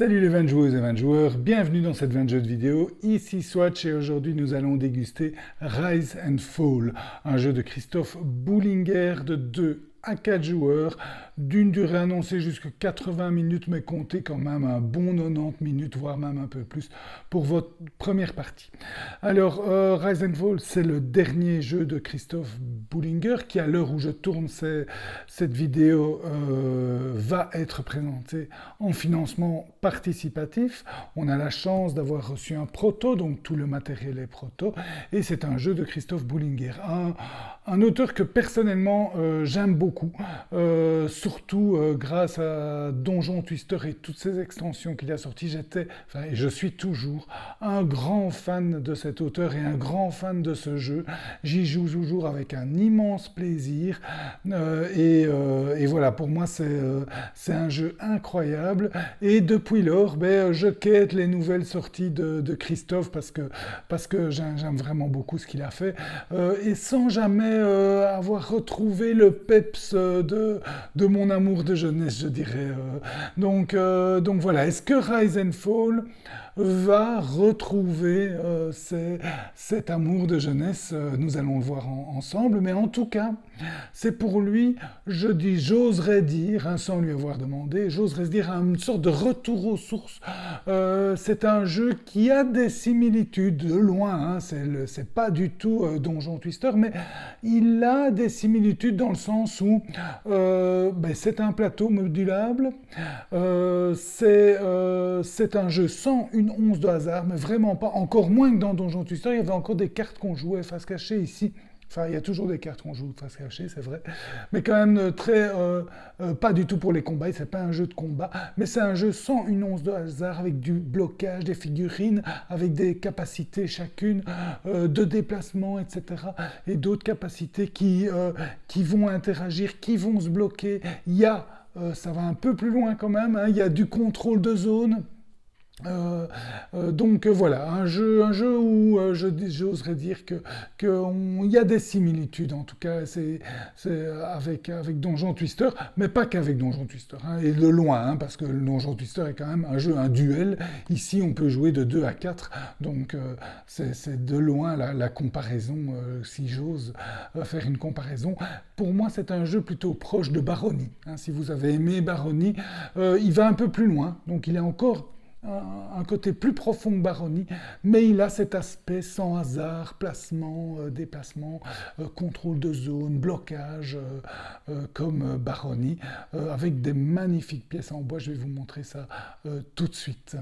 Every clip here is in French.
Salut les 20 joueuses et 20 joueurs, bienvenue dans cette 20 jeux de vidéo, ici Swatch et aujourd'hui nous allons déguster Rise and Fall, un jeu de Christophe Boullinger de 2 à 4 joueurs, d'une durée annoncée jusqu'à 80 minutes mais comptez quand même un bon 90 minutes, voire même un peu plus pour votre première partie. Alors Rise and Fall c'est le dernier jeu de Christophe Boullinger qui à l'heure où je tourne cette vidéo va être présenté en financement participatif. On a la chance d'avoir reçu un proto, donc tout le matériel est proto, et c'est un jeu de Christophe Boullinger, un auteur que personnellement j'aime beaucoup, surtout grâce à Donjon Twister et toutes ces extensions qu'il a sorties. Et je suis toujours un grand fan de cet auteur et un grand fan de ce jeu. J'y joue toujours avec un immense plaisir, et voilà, pour moi c'est un jeu incroyable, et depuis lors, je quête les nouvelles sorties de Christophe parce que j'aime vraiment beaucoup ce qu'il a fait, et sans jamais avoir retrouvé le peps de mon amour de jeunesse, je dirais. Donc voilà, est-ce que Rise and Fall va retrouver cet amour de jeunesse? Nous allons le voir ensemble, mais en tout cas, c'est pour lui, j'oserais dire, hein, sans lui avoir demandé, j'oserais dire une sorte de retour aux sources. C'est un jeu qui a des similitudes de loin, hein, c'est pas du tout Donjon Twister, mais il a des similitudes dans le sens où c'est un plateau modulable, c'est un jeu sans une once de hasard, mais vraiment pas, encore moins que dans Donjon Twister. Il y avait encore des cartes qu'on jouait face cachée ici. Enfin, il y a toujours des cartes qu'on joue face cachée, c'est vrai. Mais quand même, pas du tout pour les combats. C'est pas un jeu de combat, mais c'est un jeu sans une once de hasard, avec du blocage, des figurines, avec des capacités chacune de déplacement, etc. Et d'autres capacités qui vont interagir, qui vont se bloquer. Ça va un peu plus loin quand même, hein, il y a du contrôle de zone. Donc voilà, un jeu où j'oserais dire qu'il y a des similitudes, en tout cas c'est avec Donjon Twister, mais pas qu'avec Donjon Twister, hein, et de loin, hein, parce que le Donjon Twister est quand même un duel. Ici on peut jouer de 2 à 4, donc c'est de loin la comparaison, si j'ose faire une comparaison. Pour moi c'est un jeu plutôt proche de Barony, hein. Si vous avez aimé Barony, il va un peu plus loin, donc il est encore un côté plus profond que Barony, mais il a cet aspect sans hasard, placement, déplacement, contrôle de zone, blocage, comme Barony, avec des magnifiques pièces en bois. Je vais vous montrer ça tout de suite.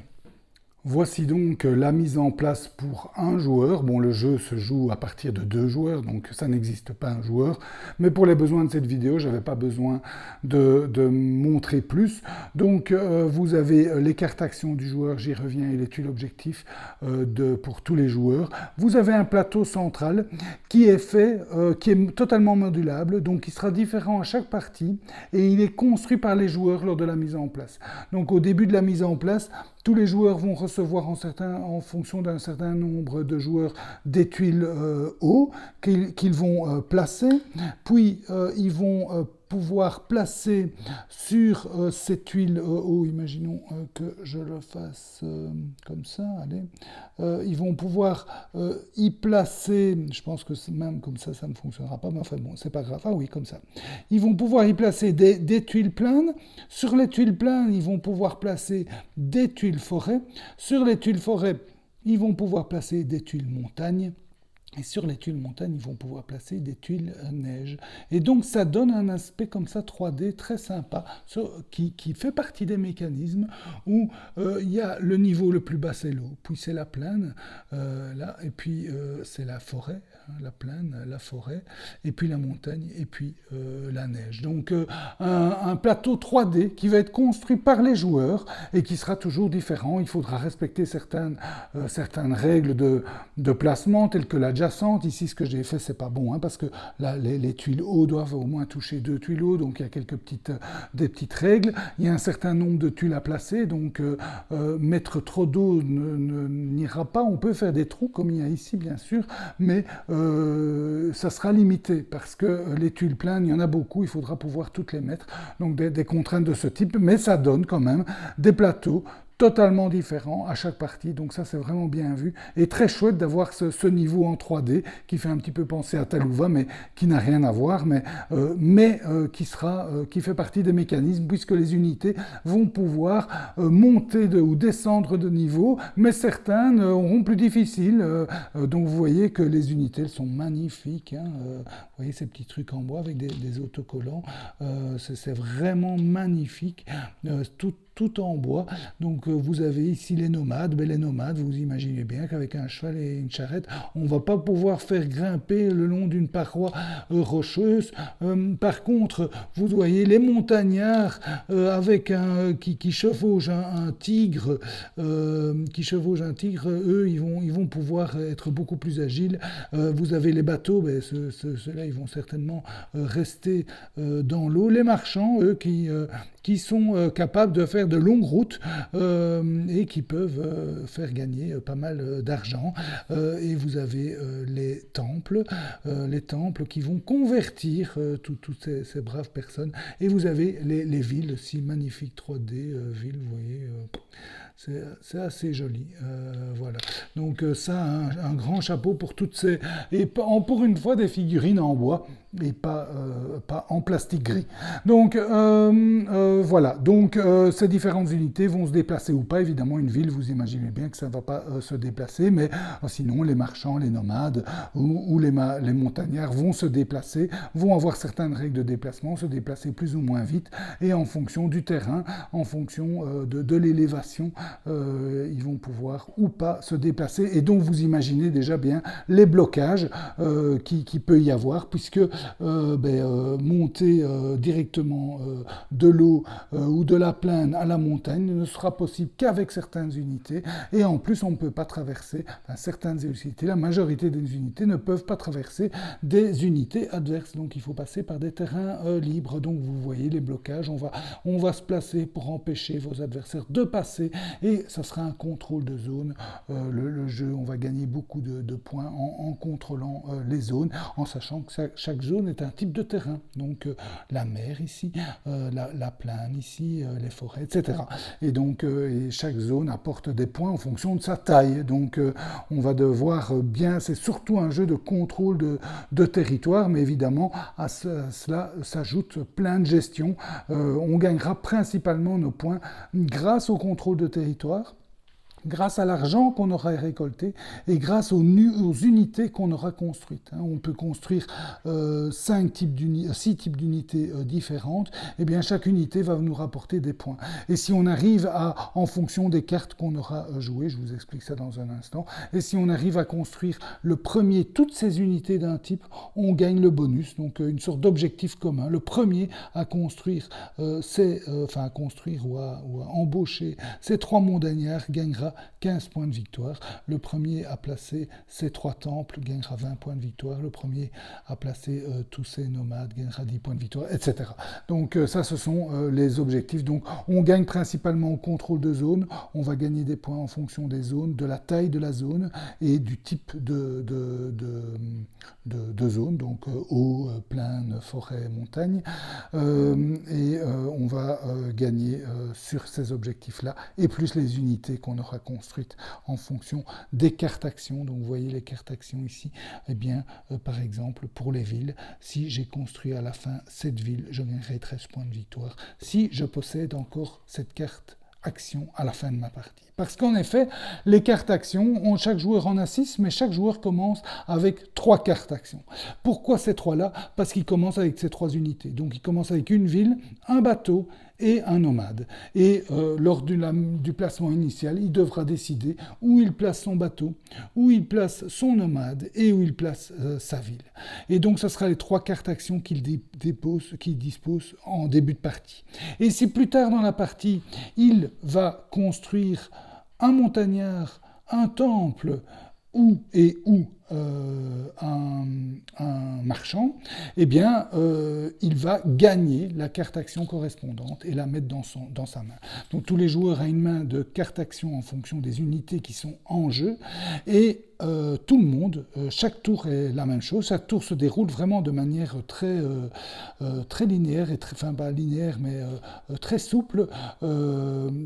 Voici donc la mise en place pour un joueur. Bon, le jeu se joue à partir de 2 joueurs, donc ça n'existe pas un joueur. Mais pour les besoins de cette vidéo, je n'avais pas besoin de montrer plus. Donc vous avez les cartes actions du joueur, j'y reviens, et les tuiles objectifs pour tous les joueurs. Vous avez un plateau central qui est totalement modulable, donc qui sera différent à chaque partie, et il est construit par les joueurs lors de la mise en place. Donc au début de la mise en place, tous les joueurs vont recevoir en fonction d'un certain nombre de joueurs des tuiles haut qu'ils vont placer, puis ils vont pouvoir placer sur ces tuiles haut, imaginons que je le fasse comme ça, allez, ils vont pouvoir y placer, je pense que même comme ça ne fonctionnera pas, mais enfin bon, c'est pas grave, ah oui, comme ça. Ils vont pouvoir y placer des tuiles planes. Sur les tuiles planes, ils vont pouvoir placer des tuiles forêt. Sur les tuiles forêt, ils vont pouvoir placer des tuiles montagne. Et sur les tuiles montagne, ils vont pouvoir placer des tuiles neige. Et donc, ça donne un aspect comme ça 3D très sympa, qui fait partie des mécanismes où il y a le niveau le plus bas, c'est l'eau, puis c'est la plaine, là, et puis c'est la forêt, hein, la plaine, la forêt, et puis la montagne, et puis la neige. Donc, un plateau 3D qui va être construit par les joueurs et qui sera toujours différent. Il faudra respecter certaines règles de placement, telles que la adjacente. Ici, ce que j'ai fait, c'est pas bon, hein, parce que là, les tuiles haut doivent au moins toucher 2 tuiles haut, donc il y a des petites règles. Il y a un certain nombre de tuiles à placer, donc mettre trop d'eau n'ira pas. On peut faire des trous, comme il y a ici, bien sûr, mais ça sera limité, parce que les tuiles planes, il y en a beaucoup, il faudra pouvoir toutes les mettre. Donc des contraintes de ce type, mais ça donne quand même des plateaux totalement différent à chaque partie, donc ça c'est vraiment bien vu, et très chouette d'avoir ce niveau en 3D qui fait un petit peu penser à Talouva, mais qui n'a rien à voir, qui fait partie des mécanismes, puisque les unités vont pouvoir monter ou descendre de niveau, mais certaines auront plus difficile, donc vous voyez que les unités elles sont magnifiques, hein, vous voyez ces petits trucs en bois avec des autocollants, c'est vraiment magnifique, tout en bois. Donc vous avez ici les nomades. Ben, les nomades, vous imaginez bien qu'avec un cheval et une charrette, on ne va pas pouvoir faire grimper le long d'une paroi rocheuse. Par contre, vous voyez les montagnards qui chevauchent un tigre, eux, ils vont pouvoir être beaucoup plus agiles. Vous avez les bateaux, ben, ceux-là, ils vont certainement rester dans l'eau. Les marchands, eux, qui sont capables de faire de longues routes et qui peuvent faire gagner pas mal d'argent. Et vous avez les temples qui vont convertir toutes ces braves personnes. Et vous avez les villes, si magnifiques 3D villes, vous voyez. C'est assez joli. Voilà. Donc ça, un grand chapeau pour toutes ces... Et pour une fois, des figurines en bois et pas en plastique gris. Donc voilà. Donc ces différentes unités vont se déplacer ou pas. Évidemment, une ville, vous imaginez bien que ça ne va pas se déplacer, mais sinon, les marchands, les nomades ou les montagnards vont se déplacer, vont avoir certaines règles de déplacement, se déplacer plus ou moins vite, et en fonction du terrain, en fonction de l'élévation, ils vont pouvoir ou pas se déplacer. Et donc, vous imaginez déjà bien les blocages qui peut y avoir, puisque monter directement de l'eau ou de la plaine à la montagne ne sera possible qu'avec certaines unités. Et en plus, on ne peut pas traverser certaines unités. La majorité des unités ne peuvent pas traverser des unités adverses. Donc, il faut passer par des terrains libres. Donc, vous voyez les blocages. On va se placer pour empêcher vos adversaires de passer. Et ça sera un contrôle de zone. Le jeu, on va gagner beaucoup de points en contrôlant les zones, en sachant que chaque zone est un type de terrain. Donc la mer ici, la plaine ici, les forêts, etc. Et donc et chaque zone apporte des points en fonction de sa taille. Donc on va devoir bien, c'est surtout un jeu de contrôle de territoire, mais évidemment à cela s'ajoute plein de gestion. On gagnera principalement nos points grâce au contrôle de territoire, grâce à l'argent qu'on aura récolté et grâce aux unités qu'on aura construites. On peut construire 6 types d'unités différentes, et bien chaque unité va nous rapporter des points. Et si on arrive en fonction des cartes qu'on aura jouées, je vous explique ça dans un instant, et si on arrive à construire le premier, toutes ces unités d'un type, on gagne le bonus, donc une sorte d'objectif commun. Le premier à construire, ou à embaucher ces 3 montagnards gagnera 15 points de victoire. Le premier à placer ces 3 temples gagnera 20 points de victoire. Le premier à placer tous ces nomades gagnera 10 points de victoire, etc. Donc ça, ce sont les objectifs. Donc on gagne principalement au contrôle de zone. On va gagner des points en fonction des zones, de la taille de la zone et du type de zone. Donc eau, plaine, forêt, montagne. On va gagner sur ces objectifs-là, et plus les unités qu'on aura construites en fonction des cartes actions. Donc vous voyez les cartes actions ici. Eh bien, par exemple, pour les villes, si j'ai construit à la fin cette ville, je gagnerai 13 points de victoire. Si je possède encore cette carte action à la fin de ma partie. Parce qu'en effet, les cartes actions, chaque joueur en a 6, mais chaque joueur commence avec 3 cartes actions. Pourquoi ces 3-là? Parce qu'il commence avec ces 3 unités. Donc il commence avec une ville, un bateau et un nomade. Et lors du placement initial, il devra décider où il place son bateau, où il place son nomade et où il place sa ville. Et donc, ce sera les 3 cartes actions qu'il dispose en début de partie. Et si plus tard dans la partie, il va construire un montagnard, un temple ou un marchand, eh bien, il va gagner la carte action correspondante et la mettre dans sa main. Donc tous les joueurs ont une main de carte action en fonction des unités qui sont en jeu, et tout le monde, chaque tour est la même chose, chaque tour se déroule vraiment de manière très linéaire, enfin pas linéaire, mais très souple,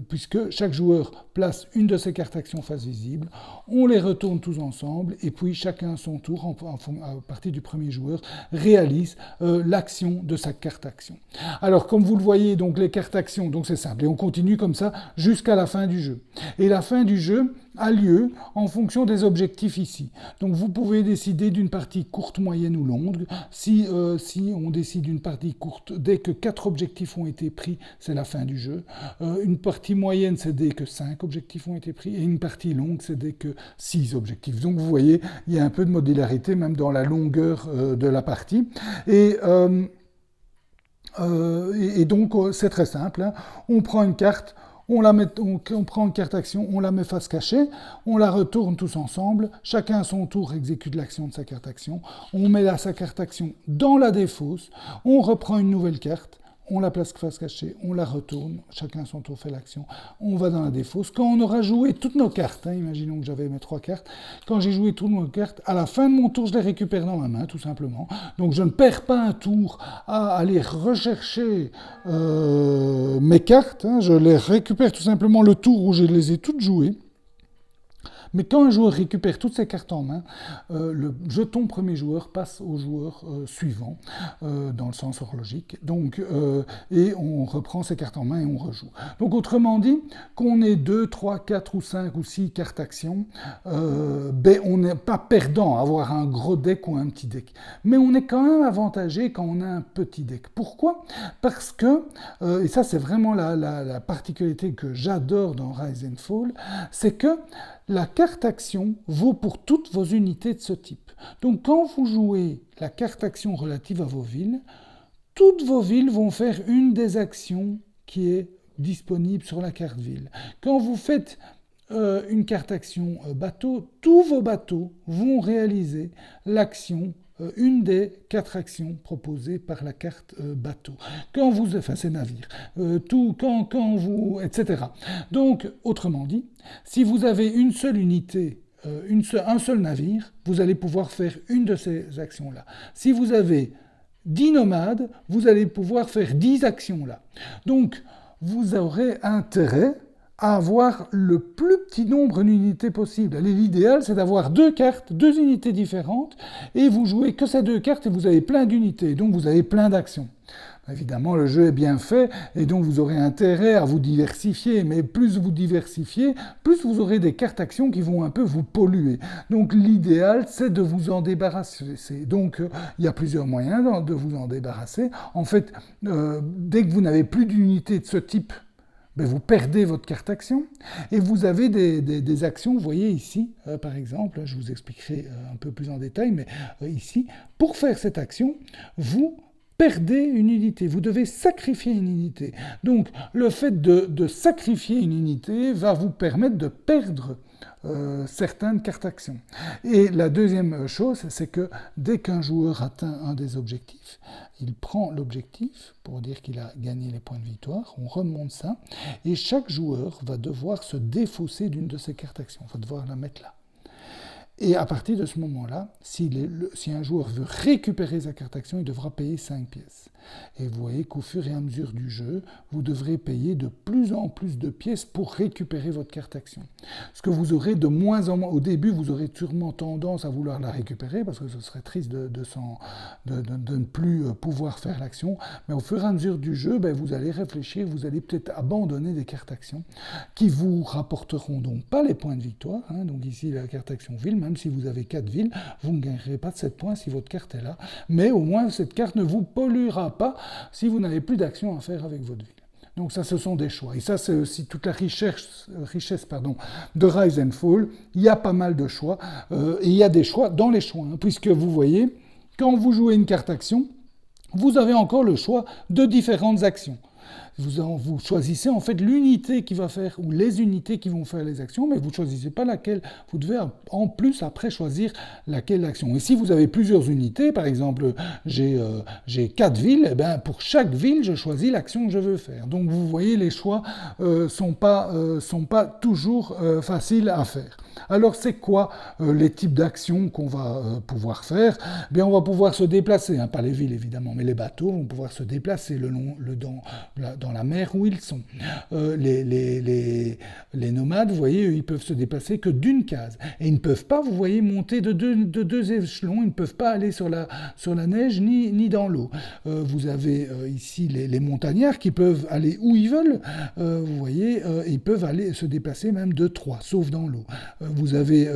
puisque chaque joueur place une de ses cartes actions face visible, on les retourne tous ensemble, et puis chacun à son tour, à partir du premier joueur, réalise l'action de sa carte action. Alors comme vous le voyez, donc les cartes actions, donc c'est simple, et on continue comme ça jusqu'à la fin du jeu. Et la fin du jeu a lieu en fonction des objectifs ici. Donc vous pouvez décider d'une partie courte, moyenne ou longue. Si on décide d'une partie courte, dès que 4 objectifs ont été pris, c'est la fin du jeu. Une partie moyenne, c'est dès que 5 objectifs ont été pris. Et une partie longue, c'est dès que 6 objectifs. Donc vous voyez, il y a un peu de modularité même dans la longueur de la partie. Et donc c'est très simple, hein. On prend une carte, on prend une carte action, on la met face cachée, on la retourne tous ensemble, chacun à son tour exécute l'action de sa carte action, on met sa carte action dans la défausse, on reprend une nouvelle carte, on la place face cachée, on la retourne, chacun à son tour fait l'action, on va dans la défausse. Quand on aura joué toutes nos cartes, hein, imaginons que j'avais mes 3 cartes, quand j'ai joué toutes nos cartes, à la fin de mon tour, je les récupère dans ma main, tout simplement. Donc je ne perds pas un tour à aller rechercher mes cartes, hein, je les récupère tout simplement le tour où je les ai toutes jouées. Mais quand un joueur récupère toutes ses cartes en main, le jeton premier joueur passe au joueur suivant, dans le sens horlogique. Donc, et on reprend ses cartes en main et on rejoue. Donc autrement dit, qu'on ait 2, 3, 4 ou 5 ou 6 cartes action, on n'est pas perdant à avoir un gros deck ou un petit deck. Mais on est quand même avantagé quand on a un petit deck. Pourquoi ? Parce que, et ça c'est vraiment la particularité que j'adore dans Rise and Fall, c'est que la carte action vaut pour toutes vos unités de ce type. Donc quand vous jouez la carte action relative à vos villes, toutes vos villes vont faire une des actions qui est disponible sur la carte ville. Quand vous faites une carte action bateau, tous vos bateaux vont réaliser l'action, une des 4 actions proposées par la carte bateau. Enfin c'est navire, quand vous, etc. Donc, autrement dit, si vous avez une seule unité, un seul navire, vous allez pouvoir faire une de ces actions-là. Si vous avez 10 nomades, vous allez pouvoir faire 10 actions-là. Donc, vous aurez intérêt à avoir le plus petit nombre d'unités possible. L'idéal, c'est d'avoir 2 cartes, 2 unités différentes, et vous jouez que ces 2 cartes et vous avez plein d'unités, donc vous avez plein d'actions. Évidemment, le jeu est bien fait, et donc vous aurez intérêt à vous diversifier, mais plus vous diversifiez, plus vous aurez des cartes actions qui vont un peu vous polluer. Donc l'idéal, c'est de vous en débarrasser. Donc il y a plusieurs moyens de vous en débarrasser. En fait, dès que vous n'avez plus d'unités de ce type, vous perdez votre carte action, et vous avez des actions, vous voyez ici, par exemple, je vous expliquerai un peu plus en détail, mais ici, pour faire cette action, vous perdez une unité, vous devez sacrifier une unité. Donc le fait de sacrifier une unité va vous permettre de perdre certaines cartes actions. Et la deuxième chose, c'est que dès qu'un joueur atteint un des objectifs, il prend l'objectif pour dire qu'il a gagné les points de victoire, on remonte ça, et chaque joueur va devoir se défausser d'une de ses cartes actions, on va devoir la mettre là. Et à partir de ce moment-là, si un joueur veut récupérer sa carte action, il devra payer 5 pièces. Et vous voyez qu'au fur et à mesure du jeu, vous devrez payer de plus en plus de pièces pour récupérer votre carte action. Ce que vous aurez de moins en moins, au début, vous aurez sûrement tendance à vouloir la récupérer, parce que ce serait triste de ne plus pouvoir faire l'action. Mais au fur et à mesure du jeu, vous allez réfléchir, vous allez peut-être abandonner des cartes actions qui vous rapporteront donc pas les points de victoire. Hein, donc ici, la carte action ville, même si vous avez 4 villes, vous ne gagnerez pas de 7 points si votre carte est là. Mais au moins, cette carte ne vous polluera pas si vous n'avez plus d'action à faire avec votre ville. Donc ça, ce sont des choix. Et ça, c'est aussi toute la richesse de Rise and Fall. Il y a pas mal de choix. Et il y a des choix dans les choix. Hein, puisque vous voyez, quand vous jouez une carte action, vous avez encore le choix de différentes actions. vous choisissez en fait l'unité qui va faire, ou les unités qui vont faire les actions, mais vous ne choisissez pas laquelle. Vous devez en plus après choisir laquelle action. Et si vous avez plusieurs unités, par exemple, j'ai 4 villes, et bien pour chaque ville, je choisis l'action que je veux faire. Donc vous voyez, les choix sont pas toujours faciles à faire. Alors c'est quoi les types d'actions qu'on va pouvoir faire? Bien, on va pouvoir se déplacer, hein, pas les villes évidemment, mais les bateaux vont pouvoir se déplacer dans la mer où ils sont. Les nomades, vous voyez, eux, ils peuvent se déplacer que d'une case. Et ils ne peuvent pas, vous voyez, monter de deux échelons, ils ne peuvent pas aller sur la neige ni dans l'eau. Vous avez ici les montagnards qui peuvent aller où ils veulent, vous voyez, ils peuvent aller se déplacer même de 3, sauf dans l'eau. Vous avez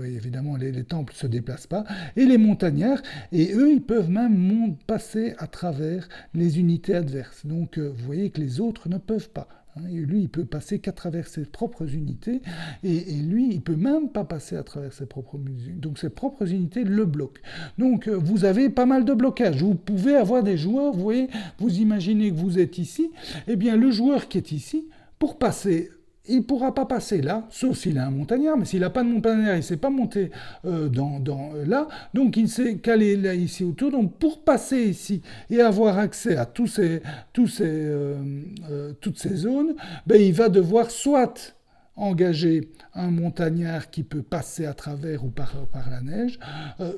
évidemment, les temples ne se déplacent pas, et les montagnards, et eux, ils peuvent même passer à travers les unités adverses. Donc, vous voyez que les autres ne peuvent pas. Et lui, il peut passer qu'à travers ses propres unités, et lui, il peut même pas passer à travers ses propres unités. Donc, ses propres unités le bloquent. Donc, vous avez pas mal de blocages. Vous pouvez avoir des joueurs, vous voyez, vous imaginez que vous êtes ici, eh bien, le joueur qui est ici, pour passer, il ne pourra pas passer là, sauf s'il a un montagnard, mais s'il n'a pas de montagnard, il ne sait pas monter là, donc il s'est calé là, ici autour. Donc pour passer ici et avoir accès à toutes ces zones, ben, il va devoir soit engager un montagnard qui peut passer à travers ou par la neige,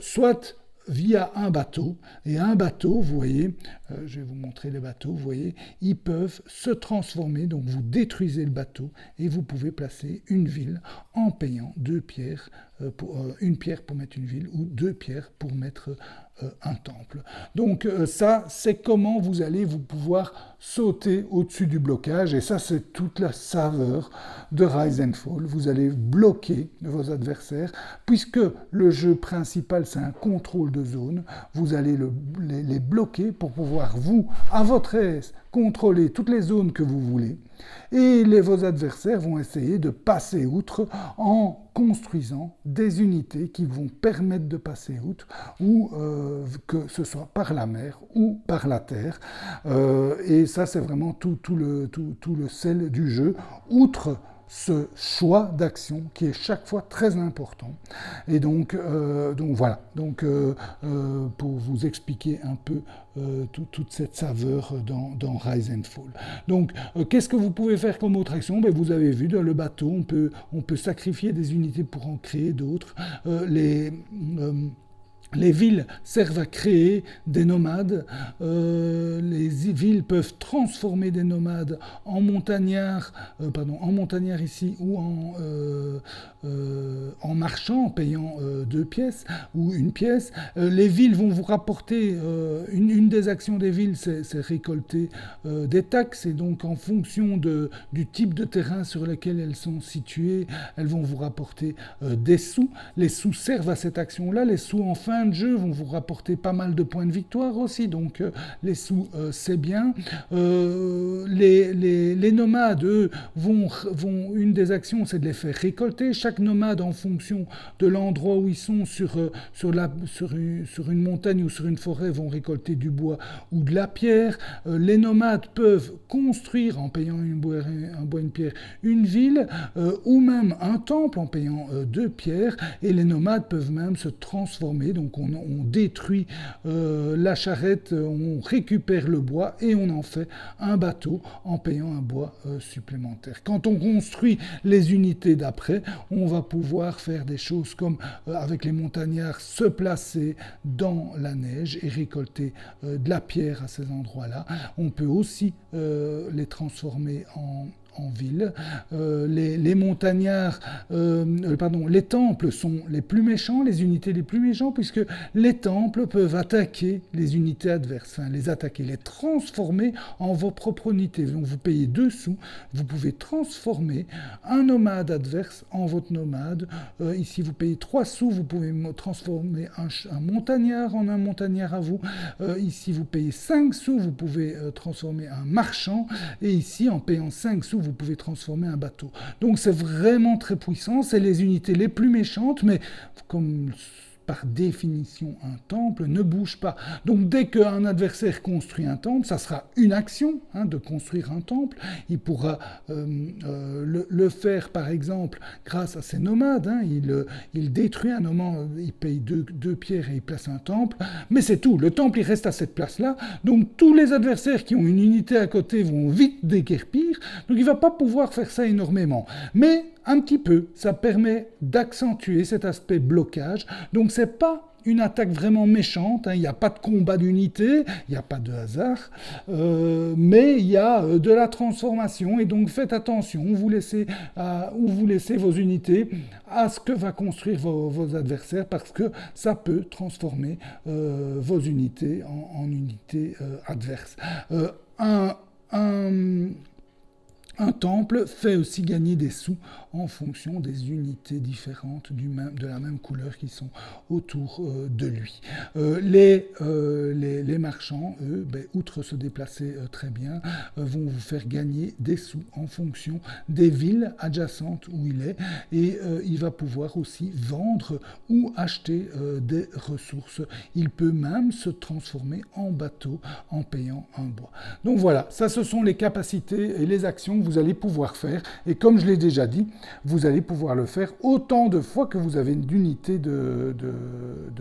soit via un bateau. Et un bateau, vous voyez, je vais vous montrer les bateaux, vous voyez, ils peuvent se transformer, donc vous détruisez le bateau et vous pouvez placer une ville en payant 2 pierres, une pierre pour mettre une ville ou 2 pierres pour mettre un temple. Donc ça, c'est comment vous allez vous pouvoir sauter au-dessus du blocage, et ça, c'est toute la saveur de Rise and Fall. Vous allez bloquer vos adversaires, puisque le jeu principal, c'est un contrôle de zone. Vous allez les bloquer pour pouvoir, vous, à votre aise, contrôler toutes les zones que vous voulez, et vos adversaires vont essayer de passer outre en construisant des unités qui vont permettre de passer outre, ou que ce soit par la mer ou par la terre. Et ça, c'est vraiment tout le sel du jeu, outre ce choix d'action qui est chaque fois très important. Et donc voilà, pour vous expliquer un peu toute cette saveur dans Rise and Fall. Donc, qu'est-ce que vous pouvez faire comme autre action? Ben, vous avez vu, dans le bateau, on peut sacrifier des unités pour en créer d'autres. Les villes servent à créer des nomades. Les villes peuvent transformer des nomades en montagnards ici, ou en marchands, en payant 2 pièces ou 1 pièce. Les villes vont vous rapporter, une des actions des villes, c'est récolter des taxes, et donc en fonction du type de terrain sur lequel elles sont situées, elles vont vous rapporter des sous. Les sous servent à cette action-là. Les sous en fin de jeu vont vous rapporter pas mal de points de victoire aussi, donc les sous, c'est bien. Les nomades, eux, une des actions, c'est de les faire récolter. Chaque nomade, en fonction de l'endroit où ils sont, sur une montagne ou sur une forêt, vont récolter du bois ou de la pierre. Les nomades peuvent construire, en payant un bois, une pierre, une ville, ou même un temple en payant 2 pierres, et les nomades peuvent même se transformer. Donc on détruit la charrette, on récupère le bois et on en fait un bateau en payant un bois supplémentaire. Quand on construit les unités d'après, on va pouvoir faire des choses comme, avec les montagnards, se placer dans la neige et récolter de la pierre à ces endroits-là. On peut aussi les transformer en ville. Les montagnards, les temples sont les plus méchants, les unités les plus méchants, puisque les temples peuvent attaquer les unités adverses, les attaquer, les transformer en vos propres unités. Donc vous payez 2 sous, vous pouvez transformer un nomade adverse en votre nomade. Ici vous payez 3 sous, vous pouvez transformer un montagnard en un montagnard à vous. Ici vous payez 5 sous, vous pouvez transformer un marchand, et ici en payant 5 sous, vous pouvez transformer un bateau. Donc c'est vraiment très puissant, c'est les unités les plus méchantes, mais comme par définition, un temple ne bouge pas. Donc dès qu'un adversaire construit un temple, ça sera une action de construire un temple. Il pourra le faire, par exemple, grâce à ses nomades. Il détruit un nomade, il paye deux pierres et il place un temple. Mais c'est tout. Le temple, il reste à cette place-là. Donc tous les adversaires qui ont une unité à côté vont vite déguerpir. Donc il ne va pas pouvoir faire ça énormément. Mais un petit peu, ça permet d'accentuer cet aspect blocage. Donc c'est pas une attaque vraiment méchante, il n'y a pas de combat d'unité, il n'y a pas de hasard, mais il y a de la transformation, et donc faites attention où vous laissez vos unités à ce que va construire vos adversaires, parce que ça peut transformer vos unités en unités adverses. Un temple fait aussi gagner des sous en fonction des unités différentes de la même couleur qui sont autour de lui. Les marchands, eux, outre se déplacer très bien, vont vous faire gagner des sous en fonction des villes adjacentes où il est, et il va pouvoir aussi vendre ou acheter des ressources. Il peut même se transformer en bateau en payant un bois. Donc voilà, ça ce sont les capacités et les actions que vous allez pouvoir faire, et comme je l'ai déjà dit, vous allez pouvoir le faire autant de fois que vous avez d'unités de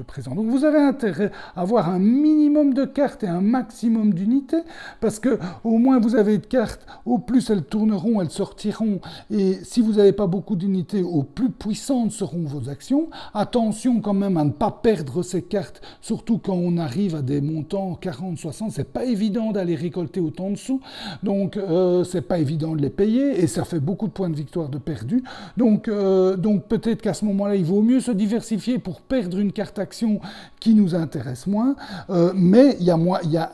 présent. Donc vous avez intérêt à avoir un minimum de cartes et un maximum d'unités, parce que au moins vous avez de cartes, au plus elles tourneront, elles sortiront, et si vous n'avez pas beaucoup d'unités, au plus puissantes seront vos actions. Attention quand même à ne pas perdre ces cartes, surtout quand on arrive à des montants 40, 60, c'est pas évident d'aller récolter autant de sous, donc c'est pas évident de les payer, et ça fait beaucoup de points de victoire de perdus. Donc peut-être qu'à ce moment-là, il vaut mieux se diversifier pour perdre une carte action qui nous intéresse moins, mais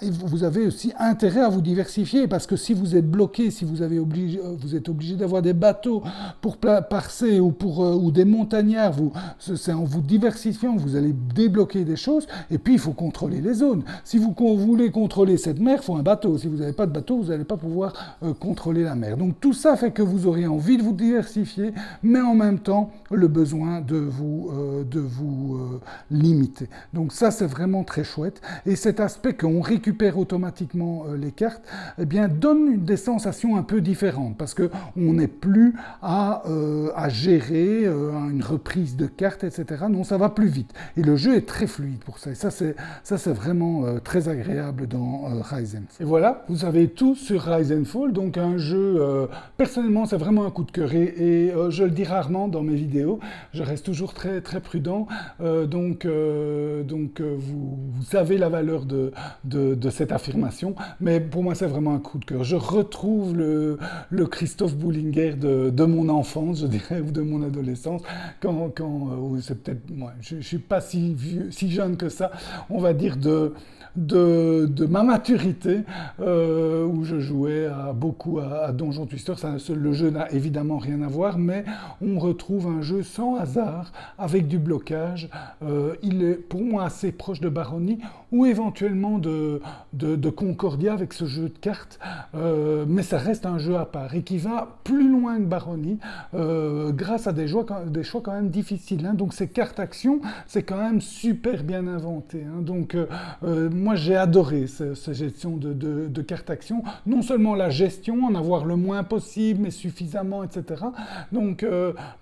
vous avez aussi intérêt à vous diversifier, parce que si vous êtes bloqué, si vous êtes obligé d'avoir des bateaux pour passer ou des montagnards, c'est en vous diversifiant que vous allez débloquer des choses, et puis il faut contrôler les zones. Si vous voulez contrôler cette mer, il faut un bateau. Si vous n'avez pas de bateau, vous n'allez pas pouvoir contrôler la mer. Donc tout ça fait que vous aurez envie de vous diversifier, mais en même temps le besoin de vous limiter. Donc ça c'est vraiment très chouette, et cet aspect qu'on récupère automatiquement les cartes, eh bien donne des sensations un peu différentes, parce que on n'est plus à gérer une reprise de cartes, etc. Non, ça va plus vite, et le jeu est très fluide pour ça, et ça c'est vraiment très agréable dans Rise and Fall. Et voilà, vous avez tout sur Rise and Fall, donc un jeu, personnellement c'est vraiment un coup de cœur, et je le dis rarement dans mes vidéos, je reste toujours très, très prudent, donc vous savez la valeur de cette affirmation, mais pour moi c'est vraiment un coup de cœur. Je retrouve le Christophe Boulinger de mon enfance, je dirais, ou de mon adolescence, quand c'est peut-être, moi, je ne suis pas si vieux, si jeune que ça, on va dire de ma maturité, où je jouais beaucoup à Donjon Twister. Le jeu n'a évidemment rien à voir, mais on retrouve un jeu sans hasard, avec du blocage. Il est pour moi assez proche de Baronie, ou éventuellement de Concordia avec ce jeu de cartes, mais ça reste un jeu à part, et qui va plus loin que Baronie, grâce à des choix quand même difficiles. Donc ces cartes actions, c'est quand même super bien inventé. Donc moi j'ai adoré cette gestion de cartes actions, non seulement la gestion, en avoir le moins possible, mais suffisamment, etc. Donc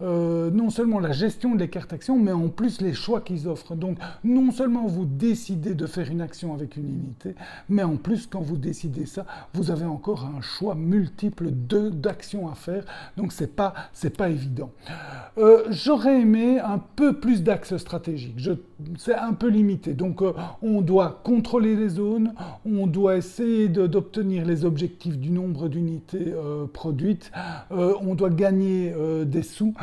non seulement la gestion des cartes actions, mais en plus les choix qu'ils offrent. Donc non seulement vous décidez de faire une action avec une unité, mais en plus quand vous décidez ça, vous avez encore un choix multiple d'actions à faire, donc c'est pas évident. J'aurais aimé un peu plus d'axes stratégiques, c'est un peu limité, donc on doit contrôler les zones, on doit essayer d'obtenir les objectifs du nombre d'unités produites, on doit gagner des sous,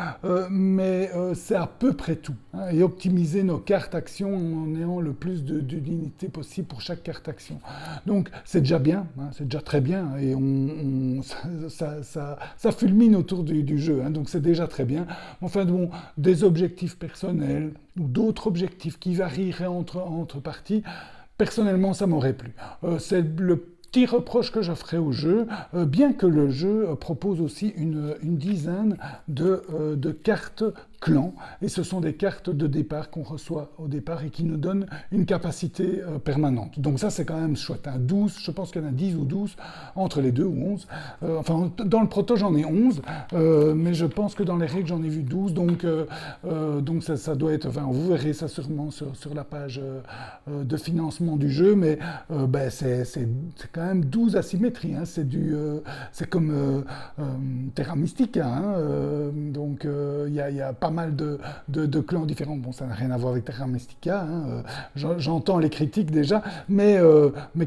mais c'est à peu près tout, et optimiser nos cartes actions en ayant le plus d'unités possible pour chaque carte action. Donc c'est déjà bien, c'est déjà très bien, et ça fulmine autour du jeu, donc c'est déjà très bien. Enfin bon, des objectifs personnels ou d'autres objectifs qui varieraient entre parties, personnellement ça m'aurait plu. C'est petit reproche que je ferai au jeu, bien que le jeu propose aussi une dizaine de cartes clans, et ce sont des cartes de départ qu'on reçoit au départ et qui nous donnent une capacité permanente. Donc ça c'est quand même chouette, hein. 12, je pense qu'il y en a 10 ou 12 entre les deux, ou 11. Enfin, dans le proto j'en ai 11, mais je pense que dans les règles j'en ai vu 12, donc ça doit être, enfin vous verrez ça sûrement sur la page de financement du jeu, mais c'est quand même 12 asymétries, hein. C'est comme Terra Mystica, hein. Donc il y a pas mal de clans différents. Bon, ça n'a rien à voir avec Terra Mystica, hein. J'entends les critiques déjà, mais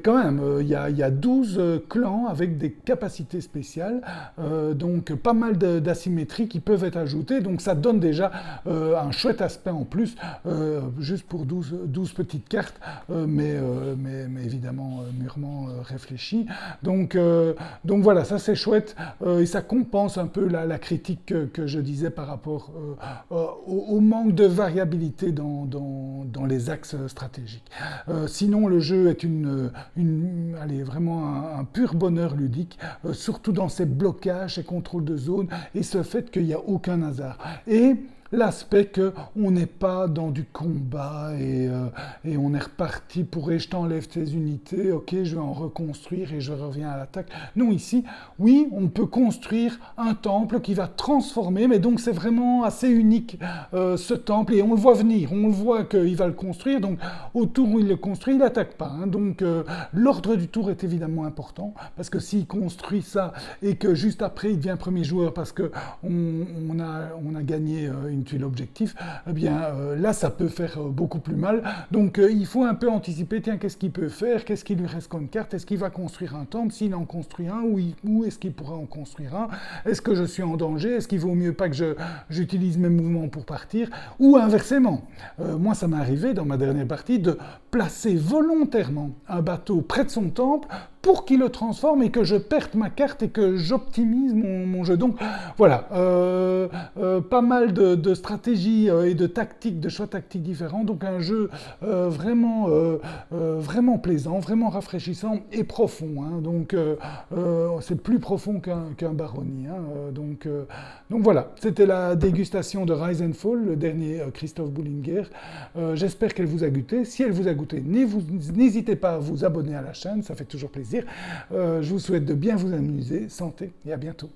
quand même, il y a 12 clans avec des capacités spéciales, donc pas mal d'asymétries qui peuvent être ajoutées, donc ça donne déjà un chouette aspect en plus, juste pour 12 petites cartes, mais évidemment mûrement réfléchies. Donc voilà, ça c'est chouette, et ça compense un peu la critique que je disais par rapport au manque de variabilité dans les axes stratégiques. Sinon, le jeu est allez, vraiment un pur bonheur ludique, surtout dans ses blocages, ses contrôles de zone, et ce fait qu'il n'y a aucun hasard. Et l'aspect qu'on n'est pas dans du combat et on est reparti pour je t'enlève tes unités, ok, je vais en reconstruire et je reviens à l'attaque. Non, ici, oui, on peut construire un temple qui va transformer, mais donc c'est vraiment assez unique ce temple, et on le voit venir, on le voit qu'il va le construire, donc au tour où il le construit, il n'attaque pas, hein. Donc l'ordre du tour est évidemment important, parce que s'il construit ça et que juste après il devient premier joueur parce qu'on a gagné une tuile objectif, eh bien là ça peut faire beaucoup plus mal. Donc il faut un peu anticiper, tiens, qu'est-ce qu'il peut faire, qu'est-ce qu'il lui reste comme carte, est-ce qu'il va construire un temple, s'il en construit un, ou est-ce qu'il pourra en construire un, est-ce que je suis en danger, est-ce qu'il vaut mieux pas que j'utilise mes mouvements pour partir, ou inversement. Moi ça m'est arrivé dans ma dernière partie de placer volontairement un bateau près de son temple pour qu'il le transforme et que je perde ma carte et que j'optimise mon jeu. Donc voilà, pas mal de stratégies et de tactiques, de choix tactiques différents. Donc un jeu vraiment plaisant, vraiment rafraîchissant et profond, hein. Donc c'est plus profond qu'un Barony, hein. Donc voilà, c'était la dégustation de Rise and Fall, le dernier Christophe Bullinger. J'espère qu'elle vous a goûté. Si elle vous a goûté, n'hésitez pas à vous abonner à la chaîne, ça fait toujours plaisir. Je vous souhaite de bien vous amuser, santé et à bientôt.